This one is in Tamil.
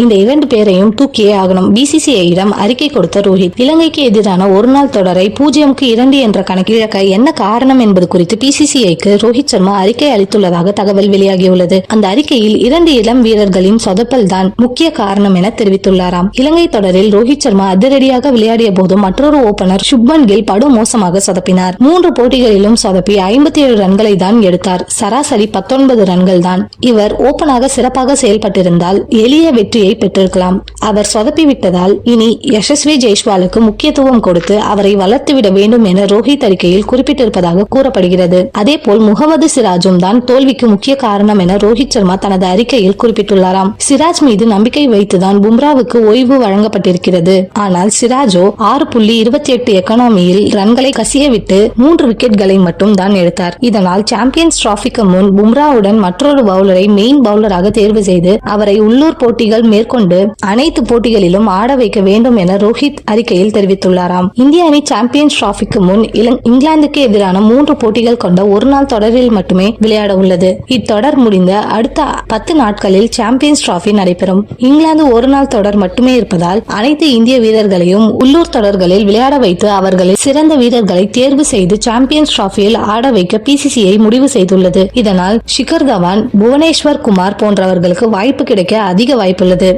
இந்த 2 பேரையும் தூக்கியே ஆகணும். பிசிசிஐயிடம் அறிக்கை கொடுத்த ரோஹித் இலங்கைக்கு எதிரான ஒருநாள் தொடரை 0-2 என்ற கணக்கில் இழக்க என்ன காரணம் என்பது குறித்து பிசிசிஐக்கு ரோஹித் சர்மா அறிக்கை அளித்துள்ளதாக தகவல் வெளியாகியுள்ளது. அந்த அறிக்கையில் 2 இளம் வீரர்களின் சொதப்பல் தான் முக்கிய காரணம் என தெரிவித்துள்ளாராம். இலங்கை தொடரில் ரோஹித் சர்மா அதிரடியாக விளையாடிய போது மற்றொரு ஓபனர் சுப்மன் கில் படு மோசமாக சொதப்பினார். 3 போட்டிகளிலும் சொதப்பி 57 ரன்களை தான் எடுத்தார். சராசரி 19 ரன்கள் தான். இவர் ஓபனாக சிறப்பாக செயல்பட்டிருந்தால் எளிய வெற்றியை பெற்றிருக்கலாம். அவர் சொதப்பி விட்டதால் இனி யசஸ்வி ஜெய்ஸ்வாலுக்கு முக்கியத்துவம் கொடுத்து அவரை வளர்த்துவிட வேண்டும் என ரோஹித் அறிக்கையில் குறிப்பிட்டிருப்பதாக கூறப்படுகிறது. அதேபோல் முகமது சிராஜும் தான் தோல்விக்கு முக்கிய காரணம் என ரோஹித் சர்மா தனது அறிக்கையில் குறிப்பிட்டுள்ளாராம். சிராஜ் மீது நம்பிக்கை வைத்துதான் பும்ராவுக்கு ஓய்வு வழங்கப்பட்டிருக்கிறது. ஆனால் சிராஜோ 6.28 எக்கானமியில் ரன்களை கசியவிட்டு 3 விக்கெட்களை மட்டும் தான் எடுத்தார். இதனால் சாம்பியன்ஸ் டிராபிக்கு முன் பும்ராவுடன் மற்றொரு பவுலரை மெயின் பவுலராக தேர்வு செய்து அவரை உள்ளூர் போட்டிகள் மேற்கொண்டு அனைத்து போட்டிகளிலும் ஆட வைக்க வேண்டும் என ரோஹித் அறிக்கையில் தெரிவித்துள்ளாராம். இந்திய அணி சாம்பியன்ஸ் டிராபிக்கு முன் இங்கிலாந்துக்கு எதிரான 3 போட்டிகள் கொண்ட ஒருநாள் தொடரில் மட்டுமே விளையாட உள்ளது. இத்தொடர் முடிந்த அடுத்த 10 நாட்களில் சாம்பியன்ஸ் டிராபி நடைபெறும். இங்கிலாந்து ஒருநாள் தொடர் மட்டுமே இருப்பதால் அனைத்து இந்திய வீரர்களையும் உள்ளூர் தொடர்களில் விளையாட வைத்து அவர்களில் சிறந்த வீரர்களை தேர்வு செய்து சாம்பியன்ஸ் டிராபியில் ஆட வைக்க பிசிசிஐ முடிவு செய்துள்ளது. இதனால் ஷிகர் தவான், புவனேஸ்வர் குமார் போன்றவர்களுக்கு வாய்ப்பு கிடைக்க அதிக வாய்ப்புள்ளது.